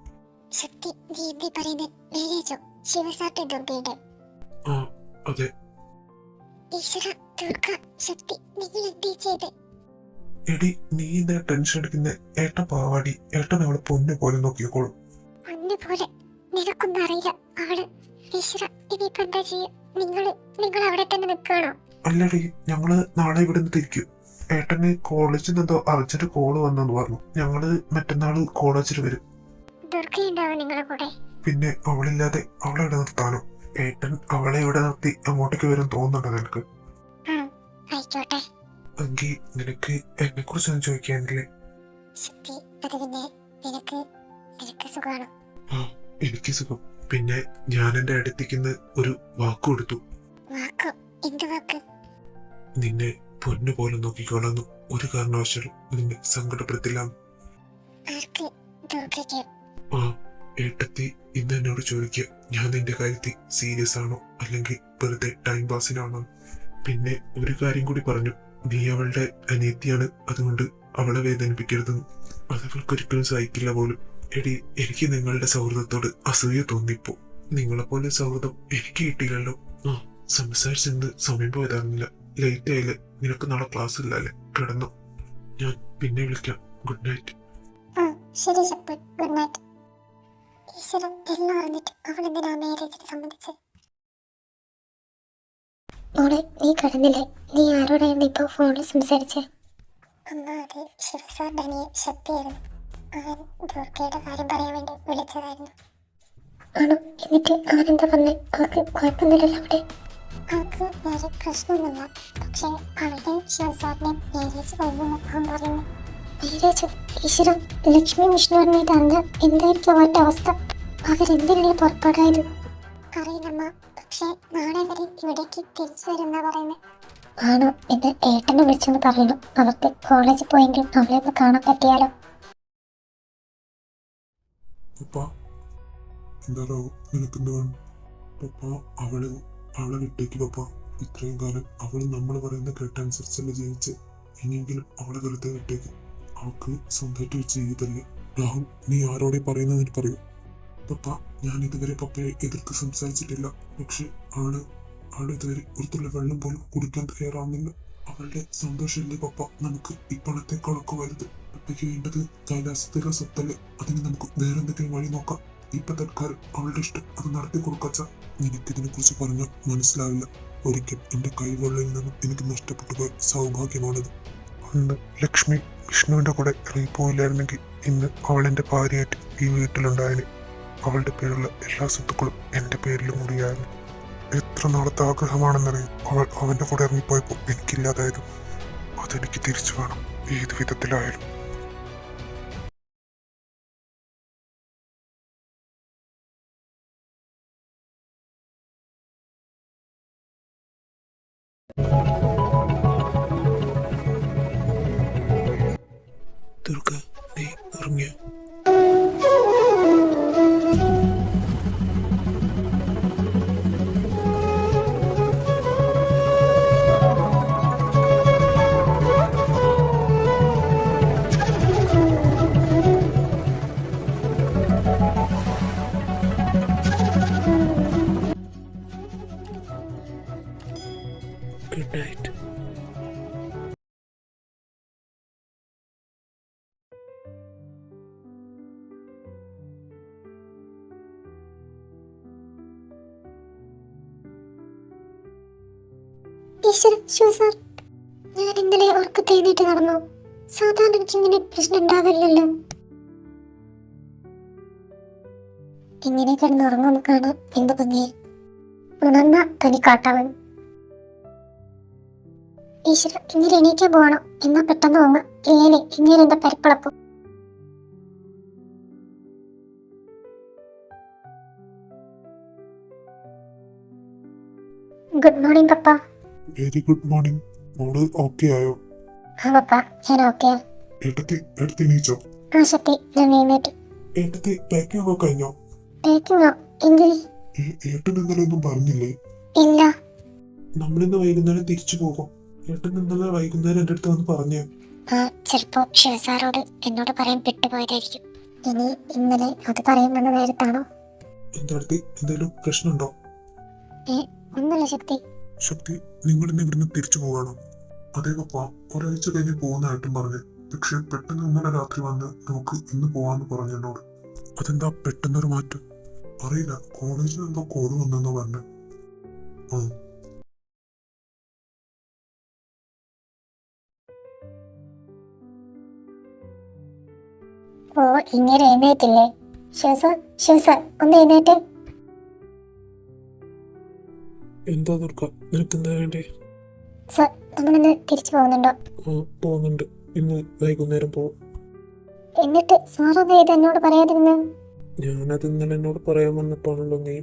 Speaker 2: ശക്തി, നീ എന്തി പറയുന്നേ? മാരേജോ? ശിവസാട്ടി ദുർഗയുടെ?
Speaker 1: ആ, അതെ.
Speaker 2: ഈശ്വര, ദുർഗ, ശക്തി, നിങ്ങൾ എന്തീ ചെയ്തേ?
Speaker 1: എടി, നീ എന്താ ടെൻഷൻ എടുക്കുന്നേ? ഏട്ടൻ പാവാടി. ഏട്ടൻ അവളെ പൊന്നു പോലെ നോക്കിക്കോളും.
Speaker 2: പൊന്നു പോലെ? നിനക്കൊന്നും അറിയില്ല അവള്. ഈശ്വര, ഇനിയിപ്പോ എന്താ ചെയ്യ? നിങ്ങൾ അവിടെ തന്നെ നിൽക്കണോ?
Speaker 1: അല്ലടി, ഞങ്ങള് നാളെ ഇവിടെ നിന്ന് തിരിക്കും. ഏട്ടന് കോളേജിൽ നിന്നെന്തോ അർജന്റ് കോള് വന്നെന്ന് പറഞ്ഞു. ഞങ്ങള് മറ്റന്നാള് കോളേജിൽ വരും.
Speaker 2: ദുർഗയുണ്ടാവും നിങ്ങളുടെ കൂടെ?
Speaker 1: പിന്നെ അവളില്ലാതെ അവളെ ഇവിടെ നിർത്താനോ? ഏട്ടൻ അവളെ ഇവിടെ നിർത്തി അങ്ങോട്ടേക്ക് വരും തോന്നുന്നുണ്ടോ നിനക്ക്?
Speaker 2: ആയിക്കോട്ടെ.
Speaker 1: എങ്കിൽ നിനക്ക് എന്നെ കുറിച്ചൊന്നും ചോദിക്കാനില്ലേ?
Speaker 2: ശക്തി, അത് പിന്നെ നിനക്ക് സുഖമാണോ?
Speaker 1: ആ, എനിക്ക് സുഖം. പിന്നെ ഞാൻ എന്റെ അടുത്തേക്ക് ഒരു വാക്ക് കൊടുത്തു.
Speaker 2: വാക്കോ? എന്ത് വാക്ക്?
Speaker 1: നിന്നെ പൊന്നു പോലെ നോക്കിക്കോളാന്ന്. ഒരു കാരണവശാലും നിന്നെ സങ്കടപ്പെടുത്തില്ല.
Speaker 2: ആർക്ക്? ദുർഗയ്ക്ക്?
Speaker 1: ആ, ഏട്ടത്തി ഇന്ന് എന്നോട് ചോദിക്കുക, ഞാൻ നിന്റെ കാര്യത്തിൽ സീരിയസ് ആണോ അല്ലെങ്കിൽ വെറുതെ ടൈം പാസിനാണോ. പിന്നെ ഒരു കാര്യം കൂടി പറഞ്ഞു, നീ അവളുടെ അനിയത്തിയാണ്, അതുകൊണ്ട് അവളെ വേദനിപ്പിക്കരുതെന്ന്. അതവൾക്കൊരിക്കലും സഹിക്കില്ല പോലും. എടി, എനിക്ക് നിങ്ങളുടെ സൗഹൃദത്തോട് അസൂയ തോന്നിപ്പോ. നിങ്ങളെപ്പോലെ സൗഹൃദം എനിക്ക് കിട്ടിയില്ലല്ലോ. ആ, സംസാരിച്ചെന്ന് സമയം പോയതാകുന്നില്ല. ലേറ്റ് ആയില്ലേ? നിനക്ക് നാളെ ക്ലാസ് ഇല്ലല്ലേ? കിടന്നു. ഞാൻ പിന്നെ വിളിക്കാം. Good night.
Speaker 2: ശരി ശക്തി, ഗുഡ് നൈറ്റ്. ഈശ്വരൻ എല്ലാം അറിഞ്ഞിട്ട് അവൾ എന്തിനാ മാരേജിന് സമ്മതിച്ചത്? മോളെ, നീ കടന്നില്ലേ? നീ ആരോടായിരുന്നു ഇപ്പോൾ ഫോണിൽ സംസാരിച്ചേ? അമ്മ, അത് ശിവസാറിൻ്റെ അനിയൻ ശക്തിയായിരുന്നു. അവൻ ദുർഗയുടെ കാര്യം പറയാൻ വേണ്ടി വിളിച്ചതായിരുന്നു. ആണോ? എന്നിട്ട് അവനെന്താ പറഞ്ഞേ? അവർക്ക് കുഴപ്പമൊന്നുമില്ലല്ലോ അവിടെ? അവൾക്ക് വേറെ പ്രശ്നമൊന്നുമില്ല. പക്ഷേ അവളുടെയും ശിവസാറിൻ്റെയും മാരേജ് കഴിഞ്ഞെന്ന് അവൻ പറയുന്നു. മാരേജ്? ഈശ്വരം, ലക്ഷ്മി വിഷ്ണുവിനെ ഇതറിഞ്ഞ എന്തായിരിക്കും അവരുടെ അവസ്ഥ? അവരെന്തിനുള്ള പുറപ്പാടായത്? അറിയില്ലമ്മ, പക്ഷേ നാളെ വരെ ഇവിടേക്ക് തിരിച്ചു വരുന്ന പറയുന്നത്. ആണോ? എന്ന് ഏട്ടനെ വിളിച്ചെന്ന് പറയണം. അവർക്ക് കോളേജിൽ പോയെങ്കിലും അവളെ ഒന്ന് കാണാൻ പറ്റിയാലോ?
Speaker 3: പപ്പ, എന്താണോ നിനക്കെന്ത് വേണം? പപ്പ, അവളെ വിട്ടേക്ക് പപ്പ. ഇത്രയും കാലം അവൾ നമ്മൾ പറയുന്ന കേട്ടനുസരിച്ചല്ലേ ജീവിച്ച്. ഇനിയെങ്കിലും അവളെ വെറുതെ വിട്ടേക്ക്. അവൾക്ക് സ്വന്തമായിട്ട് ഒരു ജീവിതമല്ലേ. രാഹുൽ, നീ ആരോടെ പറയുന്നത് എനിക്കറിയൂ. പപ്പ, ഞാൻ ഇതുവരെ പപ്പയെ എതിർത്ത് സംസാരിച്ചിട്ടില്ല. പക്ഷെ അവള് ഇതുവരെ ഒരു തുള്ളി വെള്ളം പോലും കുടിക്കാൻ തയ്യാറാവുന്നില്ല. അവളുടെ സന്തോഷമല്ലേ പപ്പ നമുക്ക് ഈ പണത്തെക്കാളൊക്കെ വലുത്. പപ്പയ്ക്ക് വേണ്ടത് കൈലാസത്തിലുള്ള സ്വത്തല്ലേ. അതിന് നമുക്ക് വേറെന്തെങ്കിലും വഴി നോക്കാം. ഇപ്പൊ തൽക്കാലം അവളുടെ ഇഷ്ടം അത് നടത്തി കൊടുക്കച്ച. എനിക്കിതിനെ കുറിച്ച് പറഞ്ഞാൽ മനസ്സിലാവില്ല. ഒരിക്കൽ എന്റെ കൈവെള്ളയിൽ നിന്നും എനിക്ക് നഷ്ടപ്പെട്ടു പോയ സൗഭാഗ്യമാണിത്. അന്ന് ലക്ഷ്മി വിഷ്ണുവിന്റെ കൂടെ ഇറങ്ങിപ്പോയില്ലായിരുന്നെങ്കിൽ ഇന്ന് അവൾ എന്റെ ഭാര്യയായിട്ട് ഈ വീട്ടിലുണ്ടായിരുന്നു. അവളുടെ പേരുള്ള എല്ലാ സ്വത്തുക്കളും എന്റെ പേരിലും കൂടിയായിരുന്നു. എത്ര നാളത്തെ ആഗ്രഹമാണെന്നറിയും അവൾ അവന്റെ കൂടെ ഇറങ്ങിപ്പോയപ്പോൾ എനിക്കില്ലാതായത്. അതെനിക്ക് തിരിച്ചു വേണം, ഏത് വിധത്തിലായാലും.
Speaker 1: ദുർഗ, നീ ഉറങ്ങിയോ? Good night.
Speaker 2: ഈശ്വര, ശിവസാർ, ഞാൻ ഇന്നലെ ഉറക്കത്തെ എഴുന്നേറ്റ് നടന്നു. സാധാരണ എനിക്ക് ഇങ്ങനെ പ്രശ്നം ഉണ്ടാവില്ലല്ലോ. ഇങ്ങനെ കിടന്നുറങ്ങും കാണാൻ എന്ത് ഭംഗി. ഉണർന്ന തനിക്കാട്ടാവൻ. ഈശ്വര, ഇങ്ങനെ എണീക്കാൻ പോകണം. എന്നാ പെട്ടെന്ന് പോങ്ങ. ഇല്ലേലെ ഇങ്ങനെ എന്താ പരിപ്പളക്കും. Good morning papa.
Speaker 3: Very good morning. മോള് ഓക്കെ ആയോ?
Speaker 2: ആ പപ്പ, ഞാൻ ഓക്കെയാ.
Speaker 3: ഏട്ടത്തി എണീച്ചോ?
Speaker 2: ആ ശക്തി, ഞാൻ എഴുന്നേറ്റു.
Speaker 3: ഏട്ടത്തി പാക്കിംഗ് ഒക്കെ കഴിഞ്ഞോ?
Speaker 2: പേക്കിങ്ങോ? എന്തിന്?
Speaker 3: ഏട്ടൻ ഇന്നലെ ഒന്നും പറഞ്ഞില്ലേ?
Speaker 2: ഇല്ല.
Speaker 1: നമ്മളിന്ന് വൈകുന്നേരം തിരിച്ചു പോകും. ഏട്ടൻ ഇന്നലെ വൈകുന്നേരം എൻ്റെ അടുത്ത് വന്ന് പറഞ്ഞു.
Speaker 2: ആ, ചിലപ്പോ ശിവസാറോട് എന്നോട് പറയാൻ പെട്ടുപോയതായിരിക്കും. ഇനി ഇന്നലെ അത് പറയുമെന്ന നേരത്താണോ?
Speaker 1: എൻ്റെ അടുത്ത് എന്തെങ്കിലും പ്രശ്നമുണ്ടോ?
Speaker 2: ഒന്നുമില്ല ശക്തി.
Speaker 3: ശക്തി, നിങ്ങൾ ഇന്ന് ഇവിടുന്ന് തിരിച്ചു പോകണം. അതേ പപ്പ, ഒരാഴ്ച കഴിഞ്ഞ് പോകുന്നതായിട്ടും പറഞ്ഞു. പക്ഷെ പെട്ടെന്ന് ഇന്നലെ രാത്രി വന്ന് നമുക്ക് ഇന്ന് പോവാന്ന് പറഞ്ഞു എന്നോട്. അതെന്താ പെട്ടെന്നൊരു മാറ്റം? അറിയില്ല, കോളേജിൽ എന്തോ കോഡ് വന്നെന്നോ പറഞ്ഞു. ആ,
Speaker 2: ഓ, ഇങ്ങനെ എഴുന്നേറ്റില്ലേ? ശിവസാർ, ശിവസാർ, ഒന്ന് എഴുന്നേറ്റ്.
Speaker 1: എന്താ ദുർഗ, നിനക്കെന്താ വേണ്ടേ?
Speaker 2: സാർ, നമ്മളിന്ന് തിരിച്ചു പോകുന്നുണ്ടോ?
Speaker 1: പോകുന്നുണ്ട്. ഇന്ന് വൈകുന്നേരം പോകും.
Speaker 2: എന്നിട്ട് സാറൊന്നും ഇത് എന്നോട് പറയാതിരുന്നു?
Speaker 1: ഞാനത് ഇന്നലെ എന്നോട് പറയാൻ വന്നപ്പോഴാണല്ലോ നീ.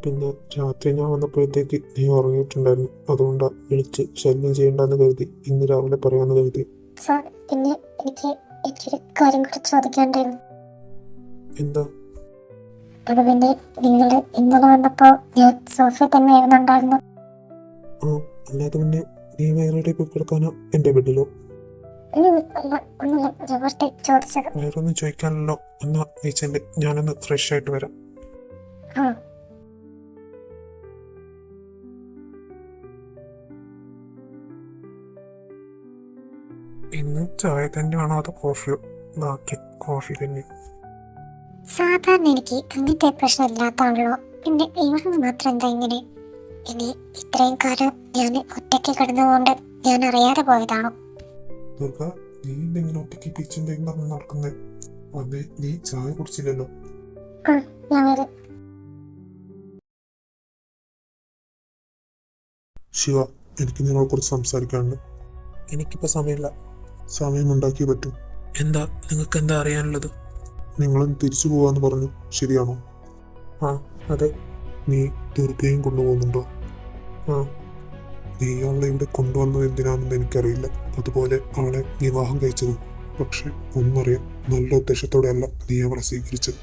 Speaker 1: പിന്നെ രാത്രി ഞാൻ വന്നപ്പോഴത്തേക്ക് നീ ഉറങ്ങിയിട്ടുണ്ടായിരുന്നു. അതുകൊണ്ടാണ് വിളിച്ച് ശല്യം ചെയ്യണ്ടെന്ന് കരുതി ഇന്ന് രാവിലെ പറയാമെന്ന് കരുതി.
Speaker 2: സാർ, പിന്നെ എനിക്കൊരു കാര്യം കൂടെ ചോദിക്കാണ്ടായിരുന്നു.
Speaker 1: എന്താ?
Speaker 2: അത് പിന്നെ നിങ്ങൾ ഇന്നലെ വന്നപ്പോ ഞാൻ സോഫയിൽ തന്നെ ആയിരുന്നുണ്ടായിരുന്നു.
Speaker 1: അല്ലാതെ പിന്നെ നീ വേറെ പോയി കിടക്കാനോ? എൻ്റെ ബെഡിലോ?
Speaker 2: ഒന്നുമില്ല, ജബർത്തി ചോദിച്ചത്.
Speaker 1: വേറൊന്നും ചോദിക്കാനല്ലോ. എന്നാ നീ ചെല്ല്, ഞാനൊന്ന് ഫ്രഷ് ആയിട്ട് വരാം.
Speaker 2: ആ.
Speaker 1: ഇന്ന് ചായ തന്നെയാണോ അതോ കോഫിയോ? ബാക്കി കോഫി തന്നെ.
Speaker 2: സാധാരണ എനിക്ക് അങ്ങനത്തെ പ്രശ്നമില്ലാത്താണല്ലോ, പിന്നെ ഇവിടുന്ന് മാത്രം എന്താ ഇങ്ങനെ? ഇനി ഇത്രയും കാലം ഞാൻ ഒറ്റയ്ക്ക് കിടന്നുകൊണ്ട് ഞാൻ അറിയാതെ പോയതാണോ?
Speaker 1: ദുർഗ, നീ എന്തെങ്കിലും ഒറ്റയ്ക്ക് കിച്ചൻ എന്തെങ്കിലും നടക്കുന്നത്? അന്നേ നീ ചായ കുടിച്ചില്ലല്ലോ.
Speaker 2: ഞാൻ വരും.
Speaker 1: ശിവ, എനിക്ക് നിങ്ങളെ കുറിച്ച് സംസാരിക്കാനുണ്ട്. എനിക്കിപ്പോ സമയമില്ല. സമയമുണ്ടാക്കിയേ പറ്റും. എന്താ, നിങ്ങൾക്ക് എന്താ അറിയാനുള്ളത്? നിങ്ങളും തിരിച്ചു പോവാന്ന് പറഞ്ഞു, ശരിയാണോ? ആ, അതെ. നീ ദുർഗയും കൊണ്ടുപോകുന്നുണ്ടോ? ആ. നീ അവളെ ഇവിടെ കൊണ്ടുവന്നത് എന്തിനാണെന്ന് എനിക്കറിയില്ല. അതുപോലെ അവളെ വിവാഹം കഴിച്ചതും. പക്ഷെ ഒന്നറിയാം, നല്ല ഉദ്ദേശത്തോടെയല്ല നീ അവളെ സ്വീകരിച്ചത്.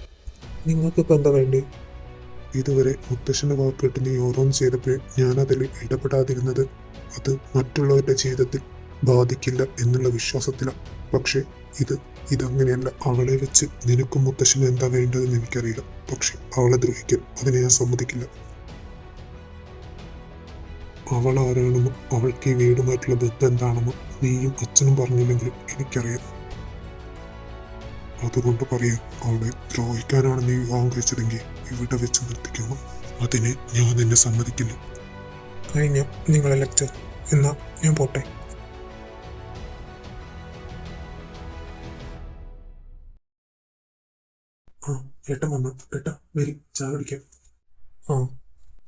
Speaker 1: നിങ്ങൾക്കിപ്പോ എന്താ വേണ്ടി? ഇതുവരെ മുത്തശ്ശന്റെ വാക്കേട്ട് നീ ഓരോന്ന് ചെയ്തപ്പോൾ ഞാനതിൽ ഇടപെടാതിരുന്നത് അത് മറ്റുള്ളവരുടെ ജീവിതത്തിൽ ബാധിക്കില്ല എന്നുള്ള വിശ്വാസത്തിലാണ്. പക്ഷെ ഇതങ്ങനെയല്ല. അവളെ വെച്ച് നിനക്കും മുത്തശ്ശന് എന്താ വേണ്ടതെന്ന് എനിക്കറിയില്ല. പക്ഷെ അവളെ ദ്രോഹിക്കാൻ അതിനെ ഞാൻ സമ്മതിക്കില്ല. അവൾ ആരാണെന്നും അവൾക്ക് ഈ വീടുമായിട്ടുള്ള ബന്ധം എന്താണെന്നും നീയും അച്ഛനും പറഞ്ഞില്ലെങ്കിലും എനിക്കറിയാം. അതുകൊണ്ട് പറയാം, അവളെ ദ്രോഹിക്കാനാണ് നീ വിവാഹം കഴിച്ചതെങ്കിൽ ഇവിടെ വെച്ച് നിർത്തിക്കണം. അതിനെ ഞാൻ നിന്നെ സമ്മതിക്കില്ല. കഴിഞ്ഞ നിങ്ങളെ ലെക്ചർ. എന്നാ ഞാൻ പോട്ടെ. ആ, ഏട്ടൻ വന്നു. ഏട്ടാ വരി, ചായ കുടിക്കാം. ആ,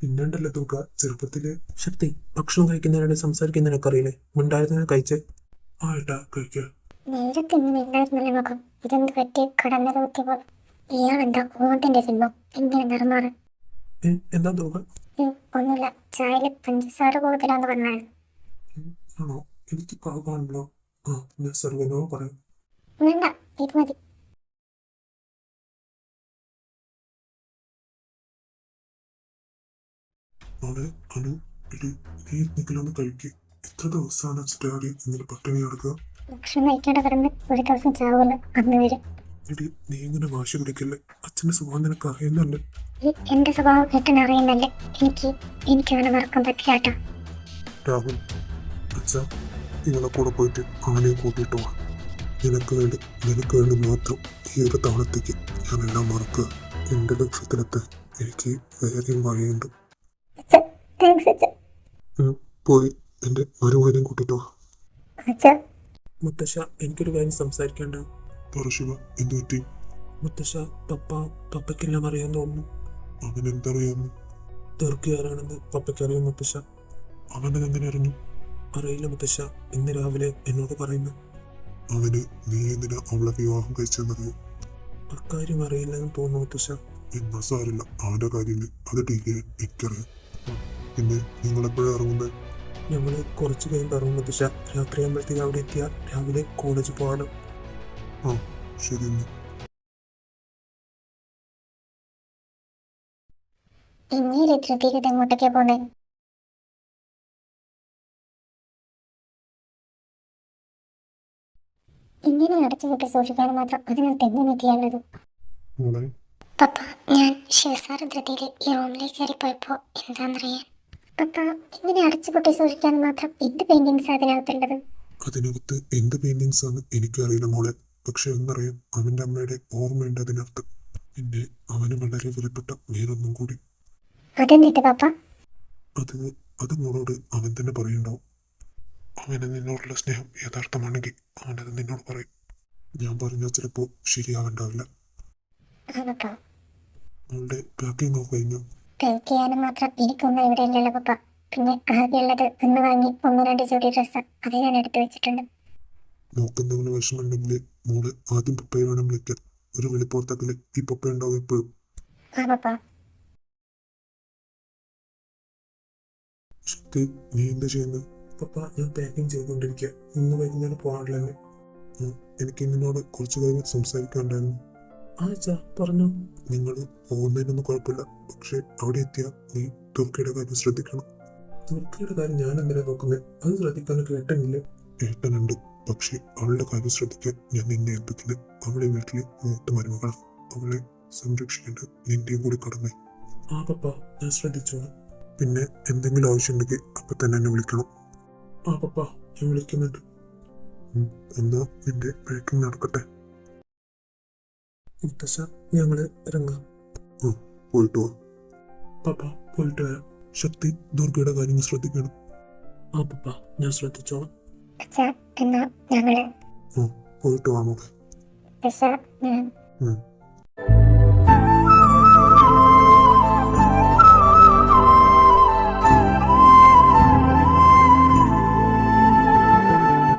Speaker 1: പിന്നെണ്ടല്ലോ തുക. ചെറുപ്പത്തില് ശക്തി ഭക്ഷണം കഴിക്കുന്നതിനിടെ സംസാരിക്കുന്നതിനൊക്കെ അറിയില്ലേ? മിണ്ടായിരുന്ന കഴിച്ചേ. ആ ഏട്ടാ, കഴിക്കുക.
Speaker 2: നേരത്തെ ഇങ്ങനെ ഇല്ലായിരുന്നല്ലേ മുഖം? ഇതെന്ത് പറ്റി കടന്നൽ കുത്തിയപ്പോൾ? ഇയാളെന്താ ഓണത്തിന്റെ സിനിമ ഇങ്ങനെ നടന്നാറ്?
Speaker 1: എന്താ തുക?
Speaker 2: ഒന്നുമില്ല, ചായയില് പഞ്ചസാര കൂടുതലാന്ന് പറഞ്ഞാണ്.
Speaker 1: ആണോ? എനിക്ക് പാകമാണല്ലോ. ആ, ഞാൻ സർവനോട് പറയാം.
Speaker 2: വേണ്ട, ഇത് മതി.
Speaker 1: മോളെ അനു, എടി, നീ എന്തെങ്കിലും ഒന്ന് കഴിക്കുക. എത്ര ദിവസമാണ് സ്റ്റാഡി ഇങ്ങനെ പട്ടിണി കിടക്കുക?
Speaker 2: ഭക്ഷണം കഴിക്കാണ്ട് കിടന്ന് ഒരു ദിവസം ചാവുമല്ലോ, അന്ന് വരും.
Speaker 1: എടി, നീ ഇങ്ങനെ വാശി പിടിക്കല്ലേ. അച്ഛന്റെ സ്വഭാവം നിനക്ക് അറിയുന്നല്ലേ?
Speaker 2: എന്റെ സ്വഭാവം ഏട്ടൻ അറിയുന്നല്ലേ? എനിക്ക് അവനെ മറക്കാൻ പറ്റില്ല ഏട്ടാ.
Speaker 1: രാഹുൽ, അച്ഛാ, നിങ്ങളെ കൂടെ പോയിട്ട് അവനെ കൂട്ടിയിട്ട് പോവാ. നിനക്ക് വേണ്ടി മാത്രം ഈ ഒരു തവണത്തേക്ക് ഞാനെല്ലാം മറക്കുക. എന്റെ ലക്ഷ്യത്തിലെത്താൻ എനിക്ക് വേറെയും വഴിയുണ്ട്. പോയി എന്റെ മരുമകനെയും കൂട്ടിട്ടോ. മുത്തശ്ശ, എനിക്കൊരു കാര്യം സംസാരിക്കേണ്ട. ശിവ, എന്തു പറ്റി? മുത്തശ്ശ, പപ്പയ്ക്കെല്ലാം അറിയാൻ തോന്നുന്നു. അവനെന്തറിയാന്ന്? തീർക്കുകയാറാണെന്ന് പപ്പയ്ക്ക് അറിയാം മുത്തശ്ശ. അവനത് എങ്ങനെ അറിഞ്ഞു? അറിയില്ല മുത്തശ്ശ, ഇന്ന് രാവിലെ എന്നോട് പറയുന്നു. അവന് നീ എന്തിനാ അവളെ വിവാഹം കഴിച്ചെന്നറിയോ? അക്കാര്യം അറിയില്ലെന്ന് തോന്നുന്നു മുത്തശ്ശ. എന്നാ സാരില്ല, അവന്റെ കാര്യം അത് ഡീൽ ചെയ്യാൻ എനിക്കറിയാം. പിന്നെ നിങ്ങൾ എപ്പോഴാണ് ഇറങ്ങുന്നത്? ഞങ്ങള് കുറച്ച് കഴിയുമ്പോൾ ഇറങ്ങും മുത്തശ്ശ. രാത്രി ആകുമ്പോഴത്തേക്ക് അവിടെ എത്തിയാൽ രാവിലെ കോളേജിൽ പോകാനും. ആ, ശരി.
Speaker 2: ഇങ്ങനെ ധൃതിയിൽ എങ്ങോട്ടൊക്കെയാ പോന്നെ? ഇങ്ങനെ അടച്ചു കൂട്ടി സൂക്ഷിക്കാൻ മാത്രം അതിനകത്ത് എന്തിനാ ചെയ്യാനുള്ളത്? പപ്പ, ഞാൻ ശിവസാര ധൃതിയിൽ ഈ റൂമിലേക്ക് കയറി പോയപ്പോ എന്താണെന്നറിയാൻ? പപ്പ, ഇങ്ങനെ അടച്ചുപൂട്ടി സൂക്ഷിക്കാൻ മാത്രം എന്ത് പെയിന്റിങ്സ് അതിനകത്തുള്ളത്?
Speaker 1: അതിനകത്ത് എന്ത് പെയിന്റിങ്സ് ആണ് എനിക്കറിയില്ല മോളെ. പക്ഷെ എന്നറിയാം, അവന്റെ അമ്മയുടെ ഓർമ്മയുണ്ട് അതിനകത്ത്. പിന്നെ അവന് വളരെ വിലപ്പെട്ട വേറൊന്നും കൂടി.
Speaker 2: അതെന്തിട്ട് പപ്പ?
Speaker 1: അത് മോളോട് അവൻ തന്നെ പറയുണ്ടാവും. അവന് നിന്നോടുള്ള സ്നേഹം യഥാർത്ഥമാണെങ്കിൽ അവനത് നിന്നോട് പറയും. ഞാൻ പറഞ്ഞാൽ ചിലപ്പോ ശരിയാവണ്ടാവില്ല. അവളുടെ പാക്കിംഗ് ഒക്കെ കഴിഞ്ഞു.
Speaker 2: പാക്ക് ചെയ്യാനും മാത്രം എനിക്കൊന്നും ഇവിടെ ഇല്ലല്ലോ പപ്പ. പിന്നെ ആകെയുള്ളത് ഒന്ന് വാങ്ങി 1-2 ജോഡി ഡ്രസ്സ്, അത് ഞാൻ എടുത്തു വെച്ചിട്ടുണ്ട്.
Speaker 1: നോക്കെന്തെങ്കിലും വിഷമമുണ്ടെങ്കിൽ മോള് ആദ്യം പപ്പയെ വേണം വിളിക്കാൻ. ഒരു വെളിപ്പുറത്താക്കല് ഈ പപ്പ ഉണ്ടാവും എപ്പോഴും. ശക്തി, നീ എന്താ ചെയ്യുന്നത്? പപ്പ, ഞാൻ പാക്കിംഗ് ചെയ്തുകൊണ്ടിരിക്കുക. ഇന്ന് വൈകുന്നേരം പോകാനുള്ളതല്ലേ? എനിക്ക് നിന്നോട് കുറച്ച് കാര്യം സംസാരിക്കാനുണ്ടായിരുന്നു. പറഞ്ഞു. നിങ്ങൾ പോകുന്നതിനൊന്നും കുഴപ്പമില്ല. പക്ഷെ അവിടെ എത്തിയാൽ നീ തുർക്കിയുടെ കാര്യം ശ്രദ്ധിക്കണം. തുർക്കിയുടെ കാര്യം ഞാൻ എന്തിനാ നോക്കുന്നത്? അത് ശ്രദ്ധിക്കാനൊക്കെ ഏട്ടനില്ലേ? ഏട്ടനുണ്ട്. പക്ഷെ അവളുടെ കാര്യം ശ്രദ്ധിക്കാൻ ഞാൻ നിന്നെ ഏൽപ്പിക്കുന്നത്. അവളെ വീട്ടിലെ മൂത്ത മരുമകളാണ്. അവളെ സംരക്ഷിക്കേണ്ടത് നിന്റെയും കൂടി കടമ. ആ പപ്പ, ഞാൻ ശ്രദ്ധിച്ചോളാം. പിന്നെ എന്തെങ്കിലും ആവശ്യമുണ്ടെങ്കിൽ അപ്പൊ തന്നെ എന്നെ വിളിക്കണം. ആ പപ്പ, ഞാൻ വിളിക്കുന്നുണ്ട്. എന്നാ നിന്റെ പാക്കിംഗ് നടക്കട്ടെ. മുത്തശ്ശ, ഞങ്ങള് ഇറങ്ങാം.
Speaker 3: ആ പോയിട്ട് വാ.
Speaker 1: പപ്പ, പോയിട്ട് വരാം. ശക്തി, ദുർഗയുടെ കാര്യങ്ങൾ ശ്രദ്ധിക്കണം. ആ പപ്പ, ഞാൻ ശ്രദ്ധിച്ചോളാം.
Speaker 2: അച്ഛാ, എന്നാ ഞങ്ങള്
Speaker 3: ആ പോയിട്ട് വാ മോളെ.
Speaker 2: മുത്തശ്ശ, ഞാൻ
Speaker 3: ഉം.